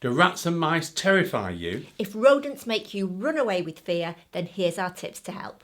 Do rats and mice terrify you? If rodents make you run away with fear, then here's our tips to help.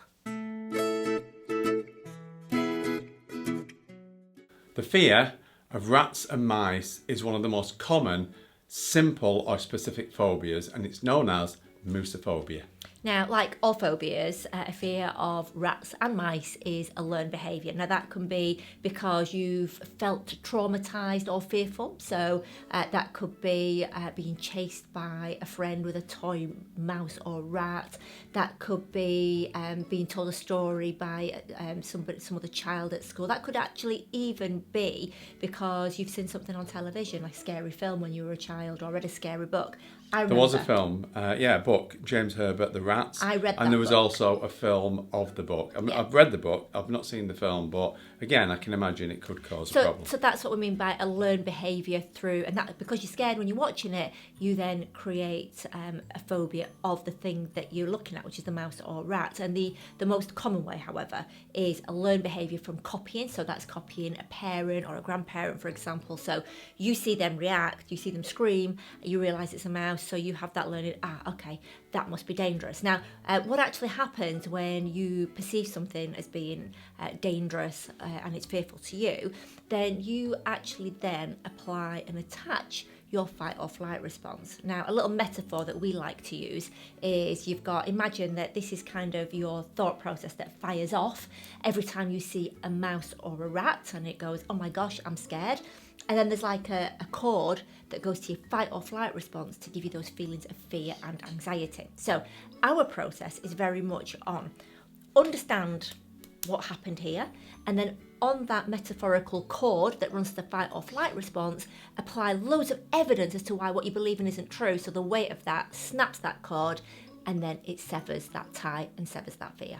The fear of rats and mice is one of the most common, simple or specific phobias, and it's known as Musophobia. Now, like all phobias, a fear of rats and mice is a learned behaviour. Now, that can be because you've felt traumatised or fearful. So that could be being chased by a friend with a toy mouse or rat. That could be being told a story by some other child at school. That could actually even be because you've seen something on television, like a scary film when you were a child, or read a scary book. There was a film, a book, James Herbert, The Rats. I read that And there was book. also a film of the book. I've read the book, I've not seen the film, but again, I can imagine it could cause a problem. So that's what we mean by a learned behaviour through, and that because you're scared when you're watching it, you then create a phobia of the thing that you're looking at, which is the mouse or rat. And the most common way, however, is a learned behaviour from copying. So that's copying a parent or a grandparent, for example. So you see them react, you see them scream, you realise it's a mouse, so you have that learning, okay, that must be dangerous. Now, what actually happens when you perceive something as being dangerous and it's fearful to you, then you actually then apply and attach your fight or flight response. Now, a little metaphor that we like to use is imagine that this is kind of your thought process that fires off every time you see a mouse or a rat, and it goes, oh my gosh, I'm scared. And then there's like a chord that goes to your fight or flight response to give you those feelings of fear and anxiety. So our process is very much on understand what happened here, and then on that metaphorical chord that runs to the fight or flight response, apply loads of evidence as to why what you believe in isn't true. So the weight of that snaps that chord, and then it severs that tie and severs that fear.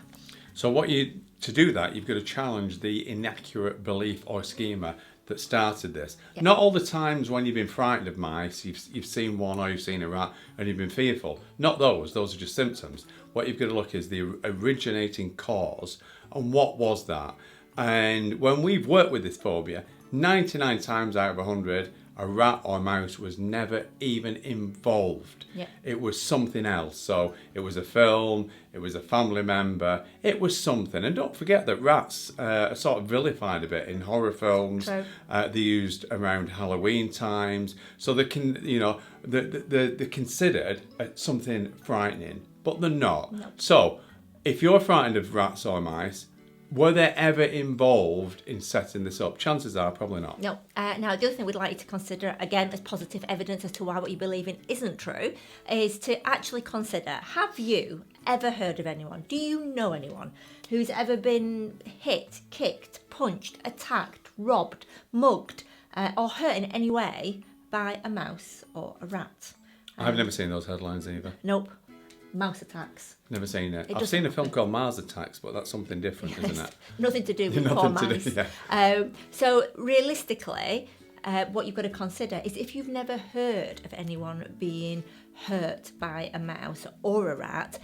So to do that, you've got to challenge the inaccurate belief or schema that started this. Yep. Not all the times when you've been frightened of mice, you've seen one or you've seen a rat and you've been fearful. Not those are just symptoms. What you've got to look is the originating cause, and what was that? And when we've worked with this phobia, 99 times out of 100, a rat or mouse was never even involved. Yep. It was something else. So it was a film, it was a family member, it was something. And don't forget that rats are sort of vilified a bit in horror films. True. They're used around Halloween times. So they're considered something frightening, but they're not. No. So if you're frightened of rats or mice, were they ever involved in setting this up? Chances are probably not. No. Now, the other thing we'd like you to consider, again, as positive evidence as to why what you believe in isn't true, is to actually consider, have you ever heard of anyone, do you know anyone who's ever been hit, kicked, punched, attacked, robbed, mugged, or hurt in any way by a mouse or a rat? I've never seen those headlines either. Nope. Mouse attacks. Never seen it. I've seen a film called Mars Attacks, but that's something different, isn't it? Nothing to do with poor mice. So realistically, what you've got to consider is if you've never heard of anyone being hurt by a mouse or a rat,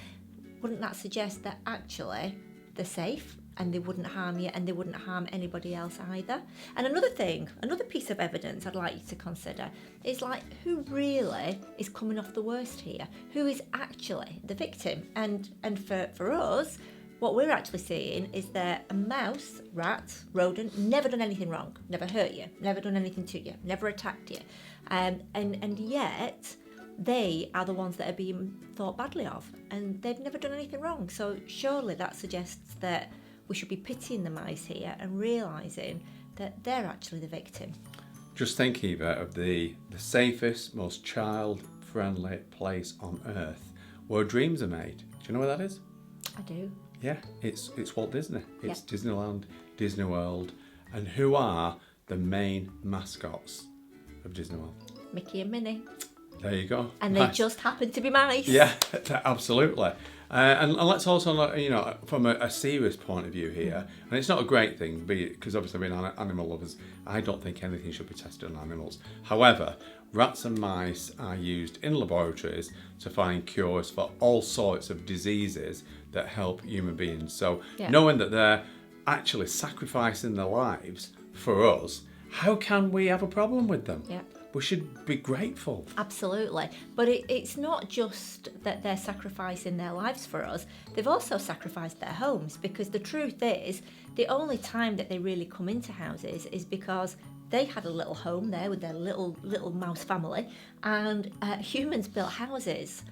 wouldn't that suggest that actually they're safe and they wouldn't harm you and they wouldn't harm anybody else either? And another piece of evidence I'd like you to consider is like, who really is coming off the worst here? Who is actually the victim? And for us, what we're actually seeing is that a mouse, rat, rodent, never done anything wrong, never hurt you, never done anything to you, never attacked you. And yet they are the ones that are being thought badly of, and they've never done anything wrong. So surely that suggests that we should be pitying the mice here and realising that they're actually the victim. Just think, Eva, of the safest, most child-friendly place on earth where dreams are made. Do you know where that is? I do. Yeah, it's Walt Disney. It's Yep. Disneyland, Disney World. And who are the main mascots of Disney World? Mickey and Minnie. There you go. And they just happen to be mice. Yeah, absolutely. And let's also, from a serious point of view here, and it's not a great thing, because obviously being animal lovers, I don't think anything should be tested on animals. However, rats and mice are used in laboratories to find cures for all sorts of diseases that help human beings. So knowing that they're actually sacrificing their lives for us, how can we have a problem with them? Yeah. we should be grateful. Absolutely. But it's not just that they're sacrificing their lives for us, they've also sacrificed their homes, because the truth is, the only time that they really come into houses is because they had a little home there with their little mouse family, and humans built houses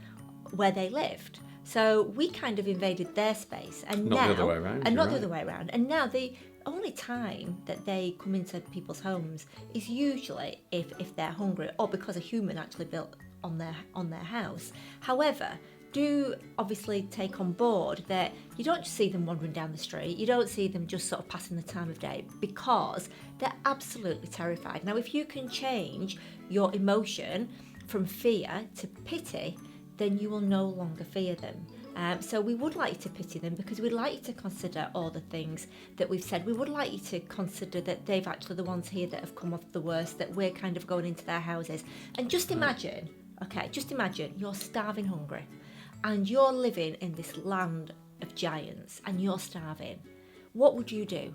where they lived. So we kind of invaded their space, and Not now, the other way around. and not right. the other way around. And now the only time that they come into people's homes is usually if they're hungry, or because a human actually built on their house. However, do obviously take on board that you don't just see them wandering down the street, you don't see them just sort of passing the time of day, because they're absolutely terrified. Now, if you can change your emotion from fear to pity, then you will no longer fear them. So we would like you to pity them, because we'd like you to consider all the things that we've said. We would like you to consider that they've actually the ones here that have come off the worst, that we're kind of going into their houses. And just imagine, you're starving hungry, and you're living in this land of giants, and you're starving. What would you do?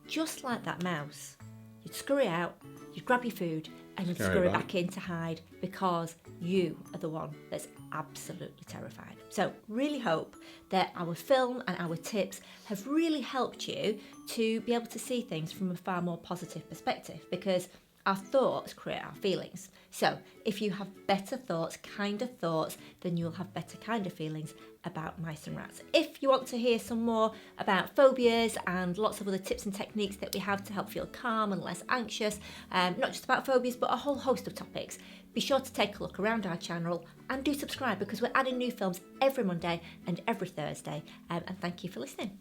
Just like that mouse, you'd scurry out, you'd grab your food, and you'd scurry back in to hide, because you are the one that's absolutely terrified. So really hope that our film and our tips have really helped you to be able to see things from a far more positive perspective, because our thoughts create our feelings. So if you have better thoughts, kinder thoughts, then you'll have better, kinder feelings about mice and rats. If you want to hear some more about phobias and lots of other tips and techniques that we have to help feel calm and less anxious, not just about phobias, but a whole host of topics, be sure to take a look around our channel and do subscribe, because we're adding new films every Monday and every Thursday. And thank you for listening.